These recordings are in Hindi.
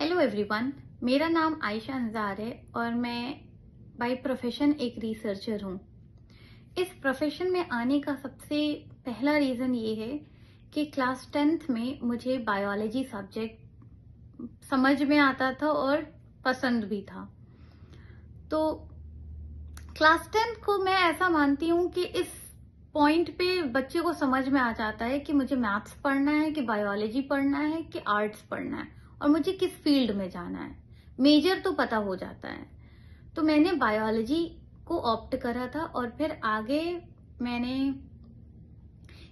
हेलो एवरीवन, मेरा नाम आयशा अंजार है और मैं बाय प्रोफेशन एक रिसर्चर हूँ। इस प्रोफेशन में आने का सबसे पहला रीज़न ये है कि क्लास 10th में मुझे बायोलॉजी सब्जेक्ट समझ में आता था और पसंद भी था। तो क्लास 10th को मैं ऐसा मानती हूँ कि इस पॉइंट पे बच्चे को समझ में आ जाता है कि मुझे मैथ्स पढ़ना है, कि बायोलॉजी पढ़ना है, कि आर्ट्स पढ़ना है और मुझे किस फील्ड में जाना है। मेजर तो पता हो जाता है। तो मैंने बायोलॉजी को ऑप्ट करा था और फिर आगे मैंने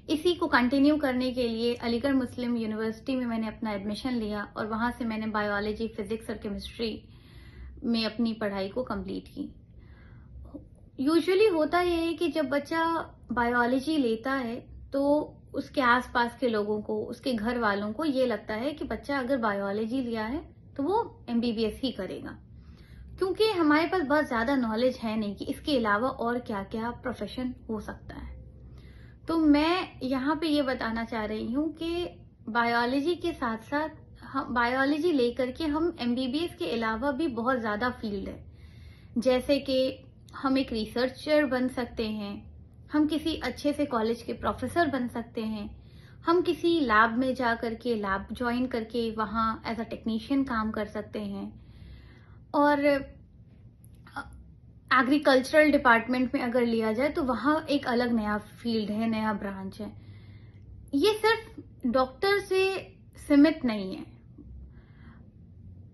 इसी को कंटिन्यू करने के लिए अलीगढ़ मुस्लिम यूनिवर्सिटी में मैंने अपना एडमिशन लिया और वहां से मैंने बायोलॉजी, फिजिक्स और केमिस्ट्री में अपनी पढ़ाई को कंप्लीट की। यूजुअली होता यह है कि जब बच्चा बायोलॉजी लेता है तो उसके आसपास के लोगों को, उसके घर वालों को ये लगता है कि बच्चा अगर बायोलॉजी लिया है तो वो एमबीबीएस ही करेगा, क्योंकि हमारे पास बहुत ज्यादा नॉलेज है नहीं कि इसके अलावा और क्या क्या प्रोफेशन हो सकता है। तो मैं यहाँ पे ये बताना चाह रही हूँ कि बायोलॉजी के साथ साथ बायोलॉजी लेकर के हम एमबीबीएस के अलावा भी बहुत ज्यादा फील्ड है, जैसे कि हम एक रिसर्चर बन सकते हैं, हम किसी अच्छे से कॉलेज के प्रोफेसर बन सकते हैं, हम किसी लैब में जा करके लैब ज्वाइन करके वहाँ एज अ टेक्नीशियन काम कर सकते हैं। और एग्रीकल्चरल डिपार्टमेंट में अगर लिया जाए तो वहाँ एक अलग नया फील्ड है, नया ब्रांच है। ये सिर्फ डॉक्टर से सीमित नहीं है।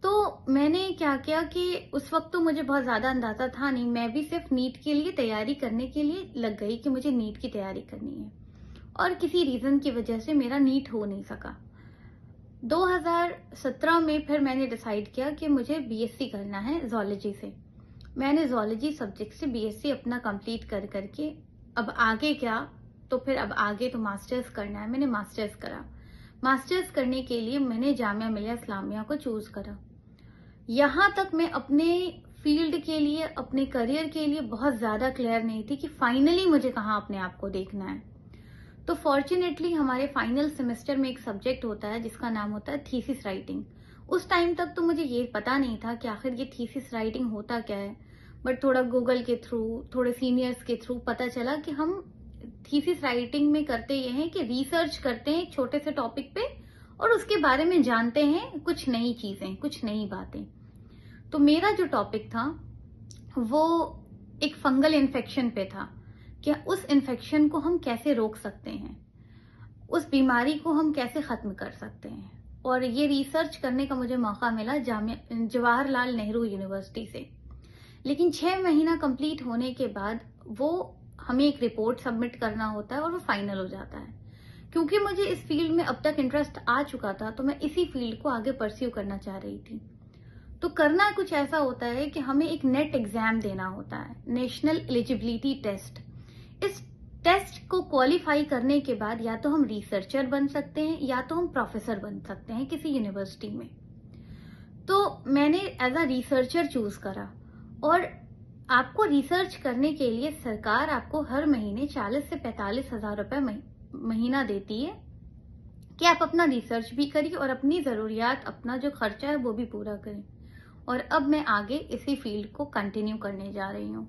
तो मैंने क्या किया कि उस वक्त तो मुझे बहुत ज्यादा अंदाजा था नहीं, मैं भी सिर्फ नीट के लिए तैयारी करने के लिए लग गई कि मुझे नीट की तैयारी करनी है और किसी रीजन की वजह से मेरा नीट हो नहीं सका। 2017 में फिर मैंने डिसाइड किया कि मुझे बीएससी करना है जूलॉजी से। मैंने जूलॉजी सब्जेक्ट से बीएससी अपना कंप्लीट कर करके अब आगे क्या, तो फिर अब आगे तो मास्टर्स करना है। मैंने मास्टर्स करा। मास्टर्स करने के लिए मैंने जामिया मिलिया इस्लामिया को चूज करा। यहां तक मैं अपने फील्ड के लिए, अपने करियर के लिए बहुत ज्यादा क्लियर नहीं थी कि फाइनली मुझे कहाँ अपने आप को देखना है। तो फॉर्चुनेटली हमारे फाइनल सेमेस्टर में एक सब्जेक्ट होता है जिसका नाम होता है थीसिस राइटिंग। उस टाइम तक तो मुझे ये पता नहीं था कि आखिर ये थीसिस राइटिंग होता क्या है, बट थोड़ा गूगल के थ्रू, थोड़े सीनियर्स के थ्रू पता चला कि हम थीसिस राइटिंग में करते ये हैं कि रिसर्च करते हैं एक छोटे से टॉपिक पे और उसके बारे में जानते हैं कुछ नई चीजें, कुछ नई बातें। तो मेरा जो टॉपिक था वो एक फंगल इन्फेक्शन पे था कि उस इन्फेक्शन को हम कैसे रोक सकते हैं, उस बीमारी को हम कैसे खत्म कर सकते हैं। और ये रिसर्च करने का मुझे मौका मिला जवाहरलाल नेहरू यूनिवर्सिटी से। लेकिन 6 महीना कंप्लीट होने के बाद वो हमें एक रिपोर्ट सबमिट करना होता है और वो फाइनल हो जाता है। क्योंकि मुझे इस फील्ड में अब तक इंटरेस्ट आ चुका था तो मैं इसी फील्ड को आगे परस्यू करना चाह रही थी। तो करना कुछ ऐसा होता है कि हमें एक नेट एग्जाम देना होता है, नेशनल एलिजिबिलिटी टेस्ट। इस टेस्ट को क्वालिफाई करने के बाद या तो हम रिसर्चर बन सकते हैं या तो हम प्रोफेसर बन सकते हैं किसी यूनिवर्सिटी में। तो मैंने एज अ रिसर्चर चूज करा और आपको रिसर्च करने के लिए सरकार आपको हर महीने 40 से 45 हजार रुपए महीना देती है कि आप अपना रिसर्च भी करिए और अपनी जरूरियात, अपना जो खर्चा है वो भी पूरा करें। और अब मैं आगे इसी फील्ड को कंटिन्यू करने जा रही हूँ।